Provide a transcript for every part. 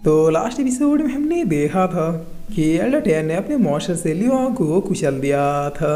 तो last episode में हमने देखा था कि एल्डर टेन ने अपने मॉन्स्टर से लियोंग को कुचल दिया था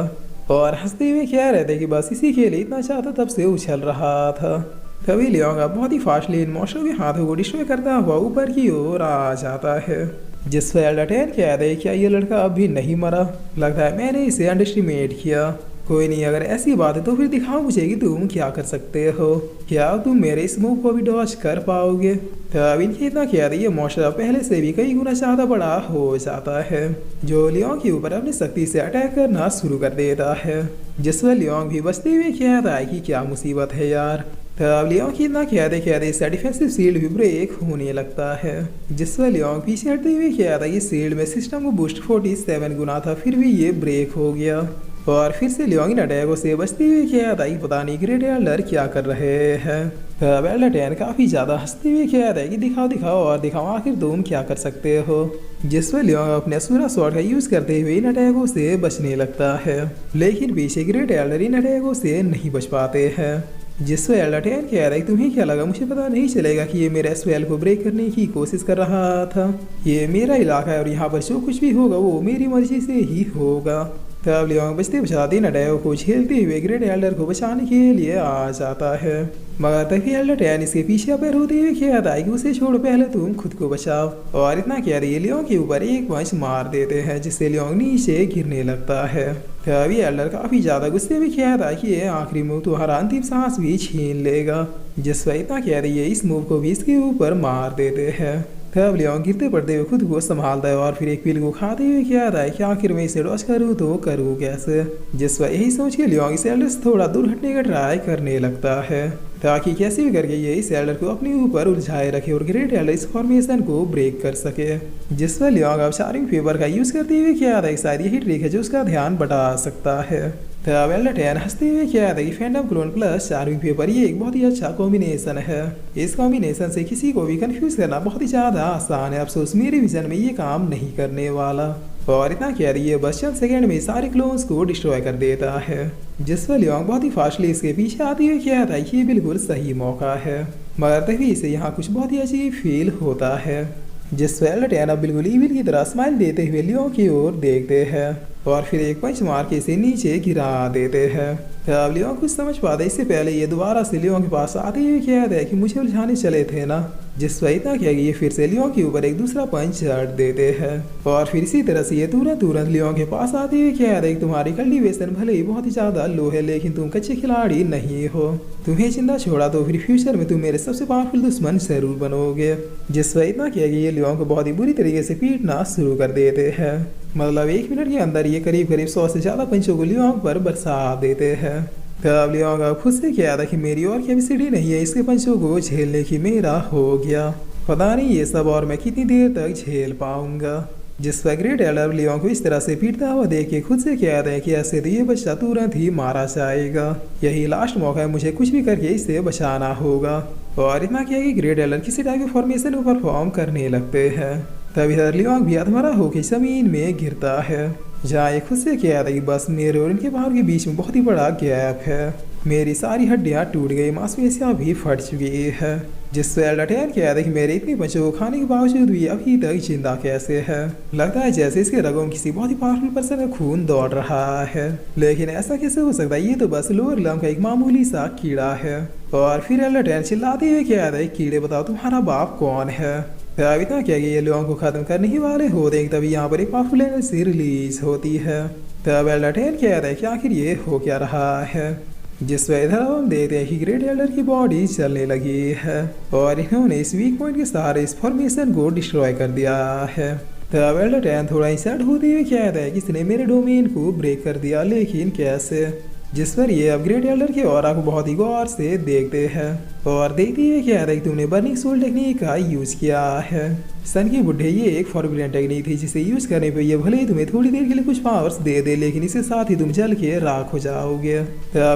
और हंसते हुए कह रहे थे कि बस इसी के लिए इतना चाहता तब से उछल रहा था। तभी लियोंग अब बहुत ही फास्टली इन मॉन्स्टर के हाथों को डिस्ट्रॉय करता हुआ ऊपर की ओर आ जाता है, जिस पर एल्डर टेन कह रहे क्या ये लड़का अब भी नहीं मरा, लगता है मैंने इसे अंडरस्टिमेट किया। कोई नहीं, अगर ऐसी बात है तो फिर दिखाओ मुझे कि तुम क्या कर सकते हो, क्या तुम मेरे इस मूव को भी डॉज कर पाओगे। तब इनकी इतना कह रही है मॉन्स्टर पहले से भी कई गुना ज्यादा बड़ा हो जाता है, जो लियोंग के ऊपर अपनी शक्ति से अटैक करना शुरू कर देता है, जिस पर लियोंग भी बचते हुए कहता है कि क्या मुसीबत है यार। तब लियोंग की इतना कहते इसका डिफेंसिव शील्ड भी ब्रेक होने लगता है, जिस पर लियोंग पीछे हटते हुए कहता है कि शील्ड में सिस्टम को बूस्ट 47 गुना था फिर भी ये ब्रेक हो गया। और फिर से लियोंग इन अटैकों से बचते हुए कहता है कि पता नहीं ग्रेट एल्डर क्या कर रहे हैं। तब एल्डर टेन काफी ज्यादा हंसते हुए कहता है कि दिखाओ दिखाओ और दिखाओ आखिर तुम क्या कर सकते हो, जिस पर लियोंग अपने असुरा स्वॉर्ड का यूज करते हुए इन अटैकों से बचने लगता है, लेकिन पीछे ग्रेट एल्डर इन अटैकों से नहीं बच पाते हैं, जिस पर एल्डर टेन कह रहा है तुम्हें क्या लगा मुझे पता नहीं चलेगा कि ये मेरे स्वेल को ब्रेक करने की कोशिश कर रहा था, ये मेरा इलाका है और यहाँ पर जो कुछ भी होगा वो मेरी मर्जी से ही होगा। तब लियोंग बचते बचाते इन अटैकों को झेलते हुए ग्रेट एल्डर को बचाने के लिए आ जाता है, मगर तभी एल्डर टेन इसके पीछे पैर होते हुए कहता है कि उसे छोड़ो पहले तुम खुद को बचाओ, और इतना कह रही है लियोंग के ऊपर एक पंच मार देते हैं जिससे लियोंग नीचे गिरने लगता है। तभी एल्डर काफी ज्यादा गुस्से में कहता है कि ये आखिरी मूव तुम्हारा अंतिम सांस भी छीन लेगा, जिस पर इतना कह रही है इस मूव को भी इसके ऊपर मार देते हैं। तब लियोंग गिरते पड़ते हुए खुद को संभालता है और फिर एक पिल को खाते हुए कहता है कि आखिर मैं इसे डॉज करूँ तो करूँ कैसे, जिस पर यही सोच के लियोंग इस एल्डर से थोड़ा दूर हटने का ट्राई करने लगता है ताकि कैसे भी करके ये इस एल्डर को अपने ऊपर उलझाए रखे और ग्रेट एल्डर इस फॉर्मेशन को ब्रेक कर सके, जिस पर लियोंग अब चार्मिंग फेवर का यूज करते हुए कहता है शायद यही ट्रिक है जो उसका ध्यान बढ़ा सकता है। तब एल्डर टेन हंसते हुए कहता है कि Phantom clone plus charming favour ये एक बहुत ही अच्छा कॉम्बिनेशन है, इस कॉम्बिनेशन से किसी को भी कंफ्यूज करना बहुत ही ज्यादा आसान है, अफसोस मेरे विजन में ये काम नहीं करने वाला। और इतना कह रही है बस चंद सेकंड में सारे क्लोन्स को डिस्ट्रॉय कर देता है, जिस पर लियोंग बहुत ही फास्टली इसके पीछे आते हुए कहता है कि ये बिल्कुल सही मौका है, मगर तभी इसे यहाँ कुछ बहुत ही अजीब फील होता है, जिस पर एल्डर टेन अब बिल्कुल ईविल की तरह स्माइल देते हुए लियोंग की ओर देखते हैं और फिर एक पंच मार के इसे नीचे गिरा देते हैं। तब लियोंग कुछ समझ पाते इससे पहले ये दोबारा से लियोंग के पास आते हुए कहते हैं कि मुझे उलझाने चले थे ना, जिस पर इतना कह ये फिर से लियोंग के ऊपर एक दूसरा पंच चढ़ देते हैं और फिर इसी तरह से ये तुरंत लियोंग के पास आते हुए कहते हैं तुम्हारी कल्टीवेशन भले ही बहुत ही ज्यादा लो है लेकिन तुम कच्चे खिलाड़ी नहीं हो, तुम्हें जिंदा छोड़ा तो फिर फ्यूचर में तुम मेरे सबसे पावरफुल दुश्मन जरूर बनोगे, जिस पर इतना कह ये लियोंग को बहुत ही बुरी तरीके से पीटना शुरू कर देते हैं, मतलब 1 मिनट के अंदर ये करीब 100 से ज्यादा पंचों को लियोंग पर बरसा देते हैं। तब लियोंग खुद से कहा था कि मेरी और कैपेसिटी नहीं है इसके पंचों को झेलने की, मेरा हो गया, पता नहीं ये सब और मैं कितनी देर तक झेल पाऊंगा, जिस पर ग्रेट एल्डर लियोंग को इस तरह से पीटता हुआ देख के खुद से कहते हैं कि ऐसे तो ये बच्चा तुरंत ही मारा जाएगा, यही लास्ट मौका है, मुझे कुछ भी करके इसे बचाना होगा। और इतना किया कि ग्रेट एल्डर किसी टाइप के फॉर्मेशन को परफॉर्म करने लगते हैं। तभी लियोंग भी अधमरा होकर जमीन में गिरता है, जहाँ ये खुद से कहता है कि बस मेरे और इनके पावर के बीच में बहुत ही बड़ा गैप है, मेरी सारी हड्डियाँ टूट गई, मांसपेशियाँ भी फट चुकी है, जिससे एल्डर टेन कहता है कि मेरे इतने बच्चों को खाने के बावजूद भी अभी तक जिंदा कैसे है, लगता है जैसे इसके रगों में किसी बहुत ही पावरफुल पर्सन का खून दौड़ रहा है, लेकिन ऐसा कैसे हो सकता है, ये तो बस लोअर लंग का एक मामूली सा कीड़ा है। और फिर एल्डर टेन चिल्लाते हुए कहता है कीड़े बताओ तुम्हारा बाप कौन है। तब इतना क्या ये लियोंग को खत्म करने ही वाले होते हैं तभी यहाँ पर एक पावरफुल एनर्जी रिलीज होती है। तब एल्डर टेन कहता है कि आखिर ये हो क्या रहा है, जिस पर इधर हम देखते हैं कि ग्रेट एल्डर की बॉडी चलने लगी है और इन्होंने इस वीक पॉइंट के सहारे इस फॉर्मेशन को डिस्ट्रॉय कर दिया है। तब एल्डर टेन थोड़ा इंसल्ट होते हुए कहता है कि इसने मेरे डोमेन को ब्रेक कर दिया, लेकिन कैसे, जिस पर ये अब ग्रेट एल्डर के ऑरा को बहुत ही गौर से देखते हैं और देखते हुए कहता है कि तुमने बर्निंग सोल टेक्निक का यूज किया है। सन की बुढ़े ये एक फॉरबिडन टेक्निक थी जिसे यूज करने पे ये भले ही तुम्हें थोड़ी देर के लिए कुछ पावर्स दे दे लेकिन इसके साथ ही तुम जल के राख हो जाओगे।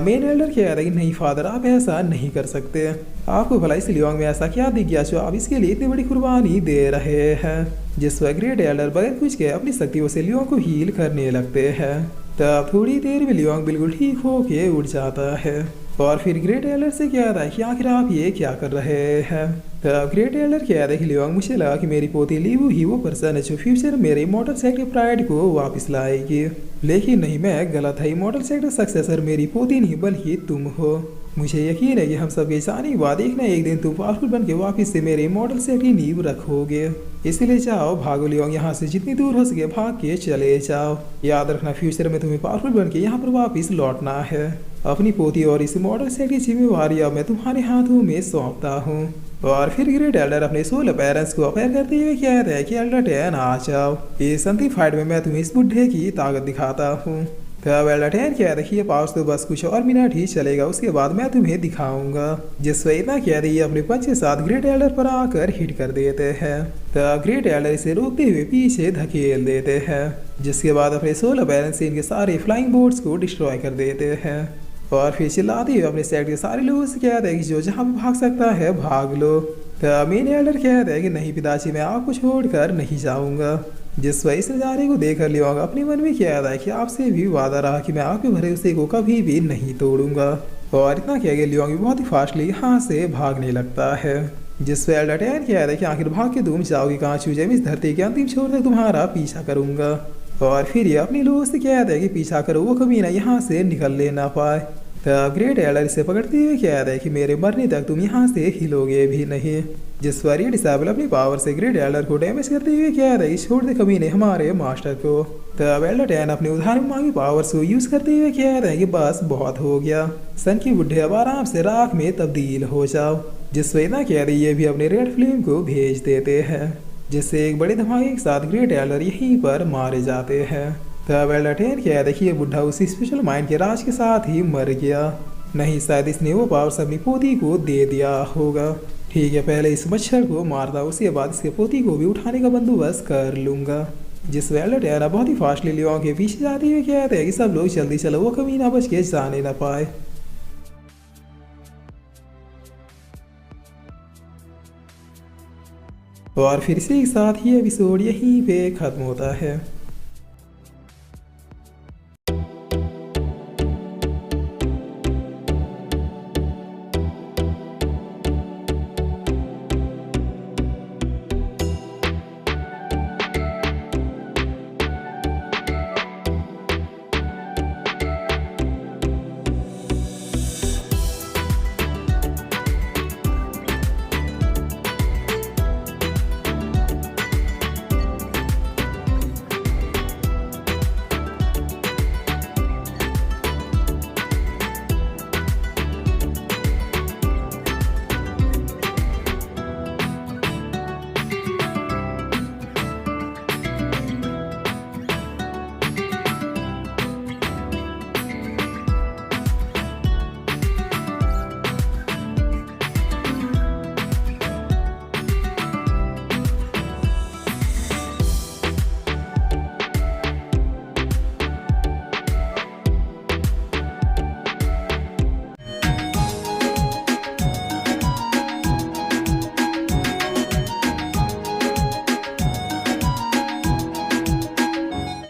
मेन एल्डर कहता है कि नहीं फादर आप ऐसा नहीं कर सकते, आपको भला इस लियोंग में ऐसा क्या दिख गया जो आप इसके लिए इतनी बड़ी कुर्बानी दे रहे हैं, जिस पर ग्रेट एल्डर बगैर कुछ के अपनी शक्तियों से लियोंग को हील करने लगते हैं। तब थोड़ी देर में लियोंग बिल्कुल ठीक होके उठ जाता है और फिर ग्रेट एल्डर से कहता है कि आखिर आप ये क्या कर रहे हैं। तब ग्रेट एल्डर कहता है कि लियोंग, मुझे लगा कि मेरी पोती लीवू ही वो पर्सन है जो फ्यूचर मेरे इमॉर्टल सेक्टर प्राइड को वापस लाएगी, लेकिन नहीं, मैं गलत है। इमॉर्टल सेक्टर सक्सेसर मेरी पोती नहीं बल्कि तुम हो। मुझे यकीन है कि हम सबके जाने के बाद एक ना एक दिन तुम पावरफुल बन के वापिस से मेरे इमॉर्टल सेक्टर की नींव रखोगे। इसलिए जाओ, भागो लियोंग, यहाँ से जितनी दूर हो सके भाग के चले जाओ। याद रखना, फ्यूचर में तुम्हें पावरफुल बन के यहाँ पर वापिस लौटना है। अपनी पोती और इस इमॉर्टल सेक्टर की जिम्मेवारी अब मैं तुम्हारे हाथों में सौंपता हूँ। और फिर ग्रेट एल्डर अपने 16 पेरेंट्स को अपेयर करते हुए कहता है कि एल्डर 10 आ जाओ, इस अंतिम फाइट में मैं तुम्हें इस बुढ़े की ताकत दिखाता हूँ। तब एल्डर 10 कहता है कि ये पावर्स तो बस कुछ और मिनट ही चलेगा, उसके बाद मैं तुम्हें दिखाऊंगा। जिससे इतना कहते ही अपने पंच के साथ ग्रेट एल्डर पर आकर हिट कर देते हैं। तब ग्रेट एल्डर इसे रोकते हुए पीछे धकेल देते हैं, जिसके बाद अपने 16 पेरेंट्स से इनके सारे फ्लाइंग बोट्स को डिस्ट्रॉय कर देते हैं। और फिर चिल्लाते हुए अपने सेट के सारे लोगों से कहता है कि जो जहाँ भी भाग सकता है भाग लो। तब मेन एल्डर कहता है कि नहीं पिताजी, मैं आपको छोड़कर नहीं जाऊंगा। जिस वजह इस नज़ारे को देखकर लियोंग अपने मन में कहता है कि आपसे भी वादा रहा कि मैं आपके भरोसे को कभी भी नहीं तोड़ूंगा। और इतना कह के लियोंग भी बहुत ही फास्टली यहाँ से भागने लगता है। जिस एल्डर 10 कहता है कि आखिर भाग के तुम जाओगे कहाँ, चूजे मैं इस धरती के अंतिम छोर तक तुम्हारा पीछा करूंगा। और फिर ये अपने लोगों से कहता है कि पीछा करो, वो कभी ना यहाँ से निकल ले ना पाए। तब ग्रेट एल्डर इसे पकड़ते हुए कहता है कि मेरे मरने तक तुम यहाँ से हिलोगे भी नहीं। जिस पर ये डिसेबल अपनी पावर से ग्रेट एल्डर को डैमेज करते हुए कहता है कि छोड़ दे कभी नहीं हमारे मास्टर को। तब एल्डर 10 अपने उधार में मांगी पावर्स को यूज करते हुए कहता है कि बस बहुत हो गया, सन की बुढ़े अब आराम से राख में तब्दील हो जाओ। जिस पर इतना कहते ये भी अपने रेड फ्लेम को भेज देते हैं, जिससे एक बड़े धमाके के साथ ग्रेट एल्डर यहीं पर मारे जाते हैं। तब एल्डर 10 कहता है कि ये बुढ़ा उसी स्पेशल माइंड के राज के साथ ही मर गया, नहीं शायद इसने वो पावर्स अपनी पोती को दे दिया होगा। ठीक है, पहले इस मच्छर को मारता, उसके बाद इसके पोती को भी उठाने का बंदोबस्त कर लूंगा। जिस एल्डर 10 बहुत ही फास्टली लियोंग के पीछे जाते हुए कहते हैं कि सब लोग जल्दी चलो, वो कभी ना बच के जाने ना पाए। और फिर से एक साथ ही एपिसोड यहीं पे खत्म होता है।